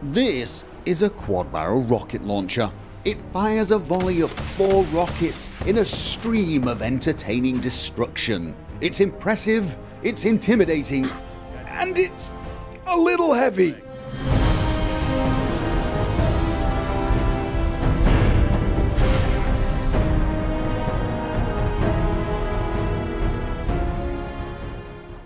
This is a quad-barrel rocket launcher. It fires a volley of 4 rockets in a stream of entertaining destruction. It's impressive, it's intimidating, and it's a little heavy.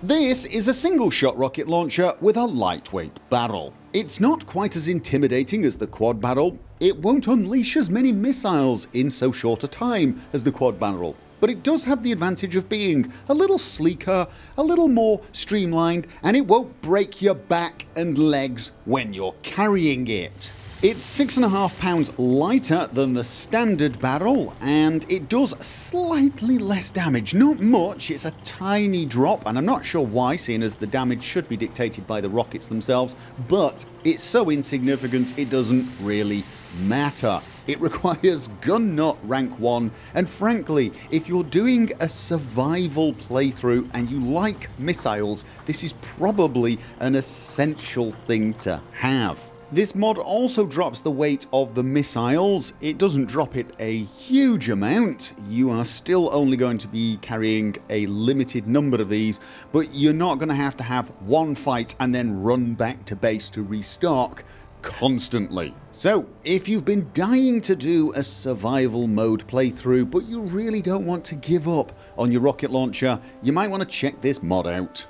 This is a single-shot rocket launcher with a lightweight barrel. It's not quite as intimidating as the quad barrel. It won't unleash as many missiles in so short a time as the quad barrel, but it does have the advantage of being a little sleeker, a little more streamlined, and it won't break your back and legs when you're carrying it. It's 6.5 pounds lighter than the standard barrel, and it does slightly less damage. Not much, it's a tiny drop, and I'm not sure why, seeing as the damage should be dictated by the rockets themselves, but it's so insignificant it doesn't really matter. It requires gun nut rank 1, and frankly, if you're doing a survival playthrough and you like missiles, this is probably an essential thing to have. This mod also drops the weight of the missiles. It doesn't drop it a huge amount. You are still only going to be carrying a limited number of these, but you're not going to have one fight and then run back to base to restock constantly. So if you've been dying to do a survival mode playthrough but you really don't want to give up on your rocket launcher, you might want to check this mod out.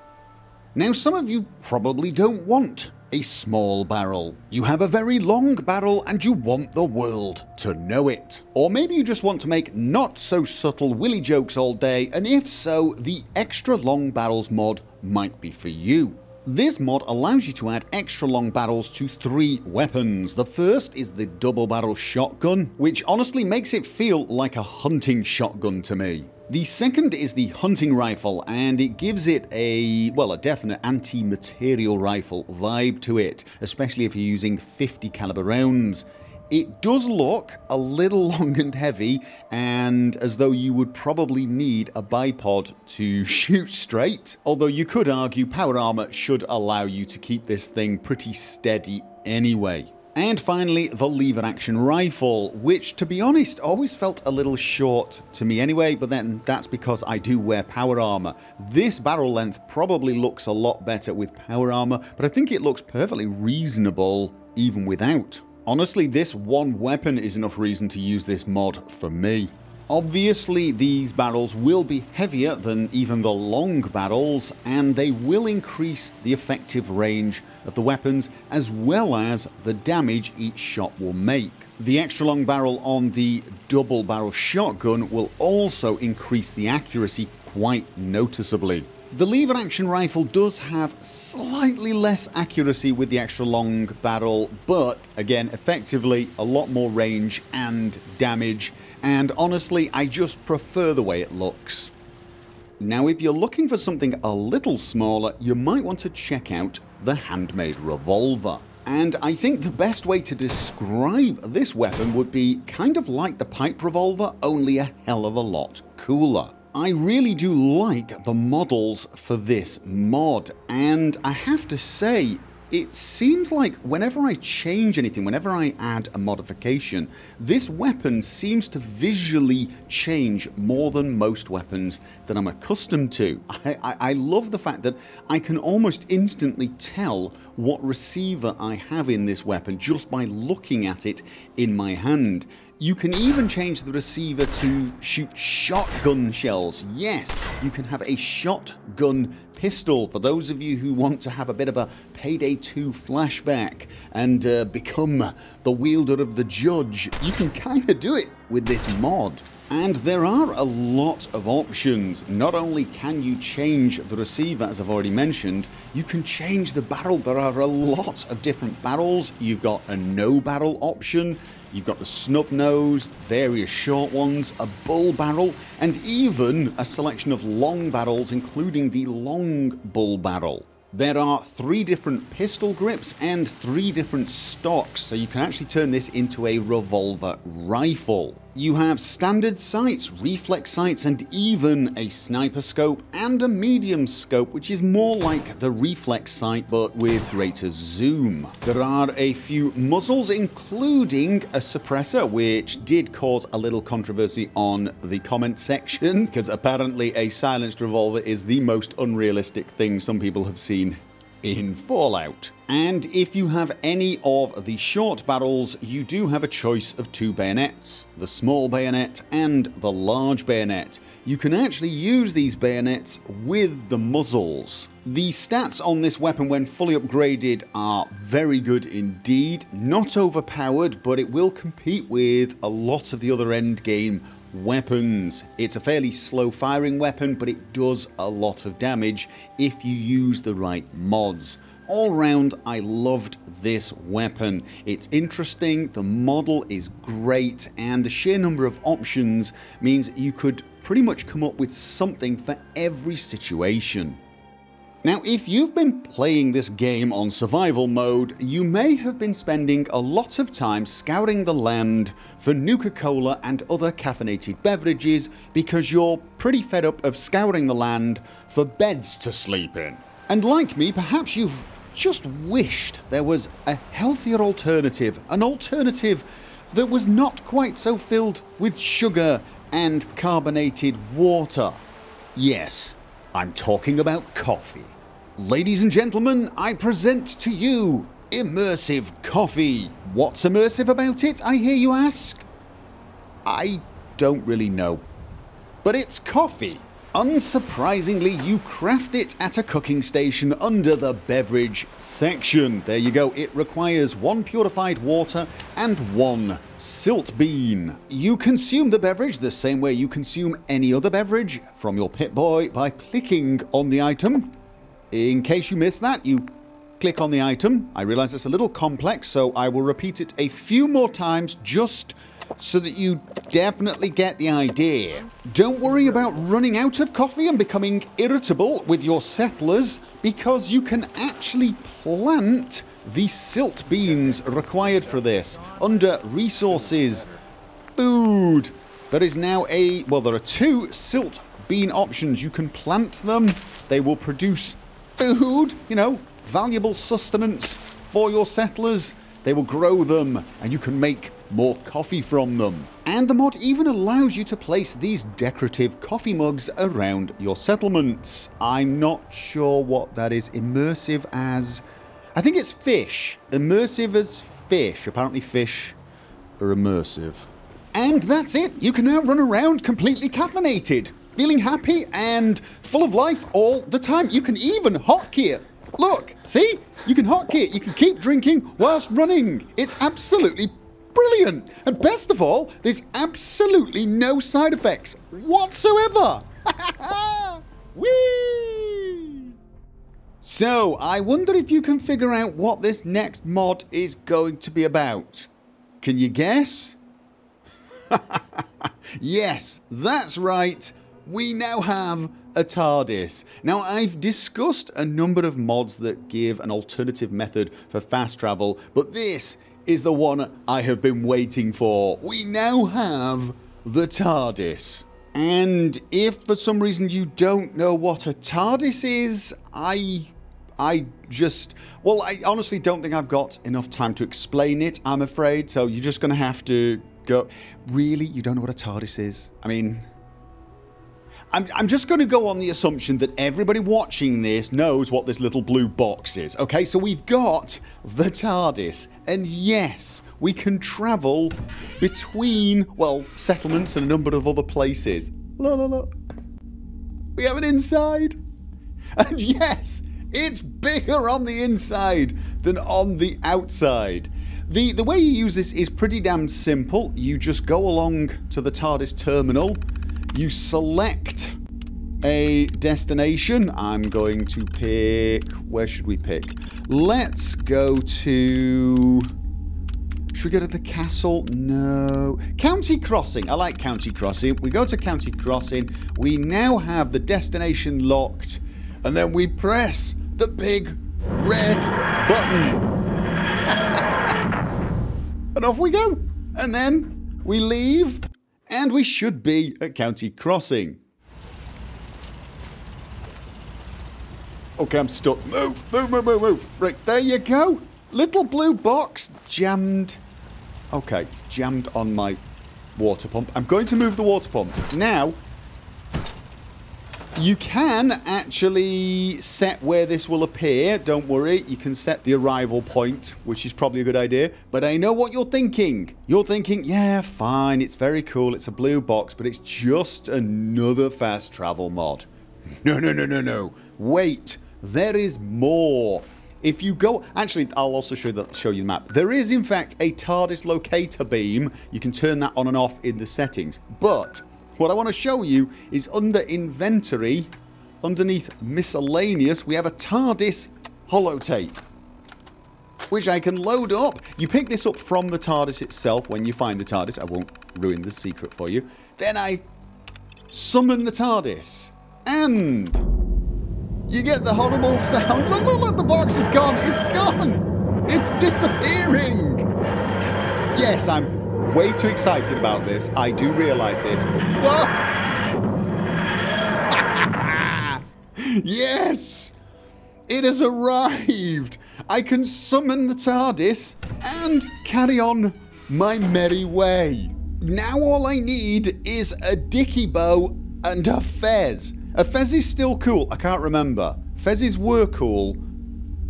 Now, some of you probably don't want a small barrel. You have a very long barrel and you want the world to know it. Or maybe you just want to make not so subtle willy jokes all day, and if so, the extra long barrels mod might be for you. This mod allows you to add extra long barrels to 3 weapons. The first is the double barrel shotgun, which honestly makes it feel like a hunting shotgun to me. The second is the hunting rifle, and it gives it a definite anti-material rifle vibe to it, especially if you're using 50 caliber rounds. It does look a little long and heavy, and as though you would probably need a bipod to shoot straight, although you could argue power armor should allow you to keep this thing pretty steady anyway. And finally, the lever action rifle, which to be honest always felt a little short to me anyway, but then that's because I do wear power armor. This barrel length probably looks a lot better with power armor, but I think it looks perfectly reasonable even without. Honestly, this one weapon is enough reason to use this mod for me. Obviously, these barrels will be heavier than even the long barrels, and they will increase the effective range of the weapons as well as the damage each shot will make. The extra long barrel on the double barrel shotgun will also increase the accuracy quite noticeably. The lever action rifle does have slightly less accuracy with the extra long barrel, but again, effectively a lot more range and damage, and honestly I just prefer the way it looks. Now, if you're looking for something a little smaller, you might want to check out the Handmade Revolver. And I think the best way to describe this weapon would be kind of like the pipe revolver, only a hell of a lot cooler. I really do like the models for this mod, and I have to say, it seems like whenever I change anything, whenever I add a modification, this weapon seems to visually change more than most weapons that I'm accustomed to. I love the fact that I can almost instantly tell what receiver I have in this weapon just by looking at it in my hand. You can even change the receiver to shoot shotgun shells. Yes, you can have a shotgun pistol for those of you who want to have a bit of a Payday 2 flashback and become the wielder of the judge. You can kind of do it with this mod. And there are a lot of options. Not only can you change the receiver, as I've already mentioned, you can change the barrel. There are a lot of different barrels. You've got a no barrel option, you've got the snub nose, various short ones, a bull barrel, and even a selection of long barrels, including the long bull barrel. There are 3 different pistol grips and 3 different stocks, so you can actually turn this into a revolver rifle. You have standard sights, reflex sights, and even a sniper scope and a medium scope, which is more like the reflex sight but with greater zoom. There are a few muzzles, including a suppressor, which did cause a little controversy on the comment section, because apparently a silenced revolver is the most unrealistic thing some people have seen in Fallout. And if you have any of the short barrels, you do have a choice of two bayonets, the small bayonet and the large bayonet. You can actually use these bayonets with the muzzles. The stats on this weapon when fully upgraded are very good indeed, not overpowered, but it will compete with a lot of the other endgame weapons. It's a fairly slow firing weapon, but it does a lot of damage if you use the right mods. All round, I loved this weapon. It's interesting, the model is great, and the sheer number of options means you could pretty much come up with something for every situation. Now, if you've been playing this game on survival mode, you may have been spending a lot of time scouring the land for Nuka-Cola and other caffeinated beverages because you're pretty fed up of scouring the land for beds to sleep in. And like me, perhaps you've just wished there was a healthier alternative, an alternative that was not quite so filled with sugar and carbonated water. Yes, I'm talking about coffee. Ladies and gentlemen, I present to you Immersive Coffee. What's immersive about it, I hear you ask? I don't really know. But it's coffee. Unsurprisingly, you craft it at a cooking station under the beverage section. There you go. It requires 1 purified water and 1 silt bean. You consume the beverage the same way you consume any other beverage from your Pip-Boy by clicking on the item. In case you missed that, you click on the item. I realize it's a little complex, so I will repeat it a few more times just so that you definitely get the idea. Don't worry about running out of coffee and becoming irritable with your settlers, because you can actually plant the silt beans required for this under resources, food. There is now there are 2 silt bean options. You can plant them. They will produce food, you know, valuable sustenance for your settlers. They will grow them and you can make more coffee from them. And the mod even allows you to place these decorative coffee mugs around your settlements. I'm not sure what that is. Immersive as... I think it's fish. Immersive as fish. Apparently fish are immersive. And that's it. You can now run around completely caffeinated, feeling happy and full of life all the time. You can even hotkey it. Look, see? You can hotkey it. You can keep drinking whilst running. It's absolutely brilliant. And best of all, there's absolutely no side effects whatsoever. Whee! So, I wonder if you can figure out what this next mod is going to be about. Can you guess? Yes, that's right. We now have a TARDIS. Now, I've discussed a number of mods that give an alternative method for fast travel, but this is the one I have been waiting for. We now have the TARDIS. And if for some reason you don't know what a TARDIS is, I honestly don't think I've got enough time to explain it, I'm afraid. So you're just going to have to go... Really? You don't know what a TARDIS is? I mean... I'm just going to go on the assumption that everybody watching this knows what this little blue box is. Okay, so we've got the TARDIS. And yes, we can travel between, well, settlements and a number of other places. Look. We have an inside. And yes, it's bigger on the inside than on the outside. The way you use this is pretty damn simple. You just go along to the TARDIS terminal. You select a destination. I'm going to pick... Where should we pick? Let's go to... Should we go to the castle? No. County Crossing. I like County Crossing. We go to County Crossing. We now have the destination locked. And then we press the big red button. And off we go. And then we leave. And we should be at County Crossing. Okay, I'm stuck. Move, move, move, move, move. Right, there you go. Little blue box jammed. Okay, it's jammed on my water pump. I'm going to move the water pump. Now, you can actually set where this will appear. Don't worry, you can set the arrival point, which is probably a good idea. But I know what you're thinking. You're thinking, yeah, fine, it's very cool, it's a blue box, but it's just another fast travel mod. No, no, no, no, no. Wait, there is more. If you go... Actually, I'll also show you the map. There is, in fact, a TARDIS locator beam. You can turn that on and off in the settings. But what I want to show you is under Inventory, underneath Miscellaneous, we have a TARDIS holotape, which I can load up. You pick this up from the TARDIS itself when you find the TARDIS. I won't ruin the secret for you. Then I summon the TARDIS. And you get the horrible sound. Look, look, look, the box is gone. It's gone. It's disappearing. Yes, I'm way too excited about this. I do realise this. But... Yes! It has arrived. I can summon the TARDIS and carry on my merry way. Now all I need is a dicky bow and a fez. A fez is still cool. I can't remember. Fezzes were cool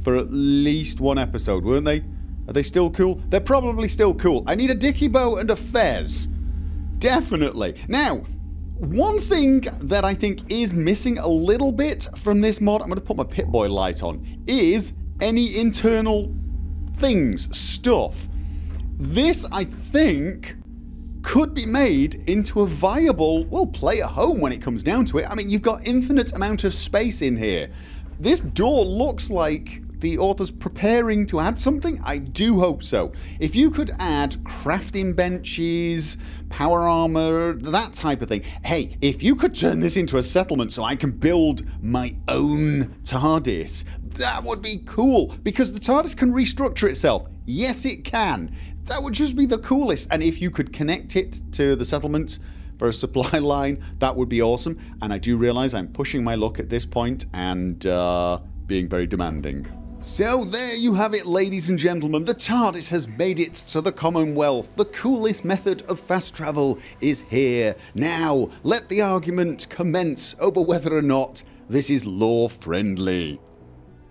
for at least one episode, weren't they? Are they still cool? They're probably still cool. I need a dicky bow and a fez. Definitely. Now, one thing that I think is missing a little bit from this mod, I'm going to put my Pip-Boy light on, is any internal things, stuff. This, I think, could be made into a viable, well, player home when it comes down to it. I mean, you've got infinite amount of space in here. This door looks like the author's preparing to add something. I do hope so. If you could add crafting benches, power armor, that type of thing. Hey, if you could turn this into a settlement so I can build my own TARDIS, that would be cool, because the TARDIS can restructure itself. Yes, it can. That would just be the coolest. And if you could connect it to the settlements for a supply line, that would be awesome. And I do realise I'm pushing my luck at this point and being very demanding. So there you have it, ladies and gentlemen. The TARDIS has made it to the Commonwealth. The coolest method of fast travel is here. Now, let the argument commence over whether or not this is law-friendly.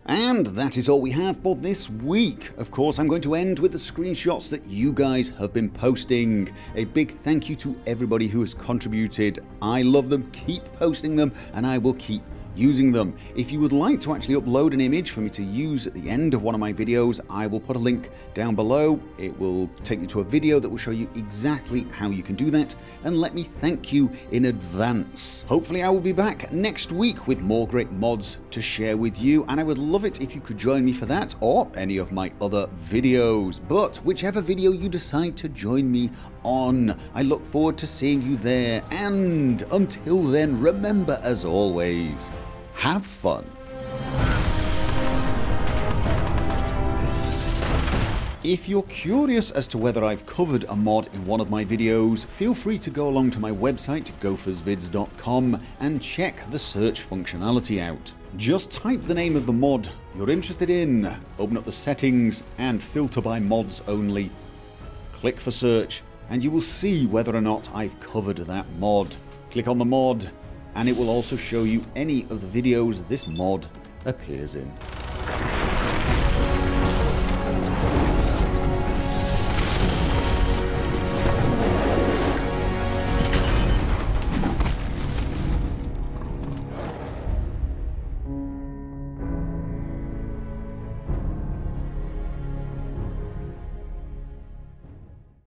And that is all we have for this week. Of course, I'm going to end with the screenshots that you guys have been posting. A big thank you to everybody who has contributed. I love them. Keep posting them, and I will keep using them. If you would like to actually upload an image for me to use at the end of one of my videos, I will put a link down below. It will take you to a video that will show you exactly how you can do that, and let me thank you in advance. Hopefully I will be back next week with more great mods to share with you, and I would love it if you could join me for that or any of my other videos. But whichever video you decide to join me on, I look forward to seeing you there, and until then, remember, as always, have fun. If you're curious as to whether I've covered a mod in one of my videos, feel free to go along to my website, gophersvids.com, and check the search functionality out. Just type the name of the mod you're interested in, open up the settings, and filter by mods only. Click for search, and you will see whether or not I've covered that mod. Click on the mod, and it will also show you any of the videos this mod appears in.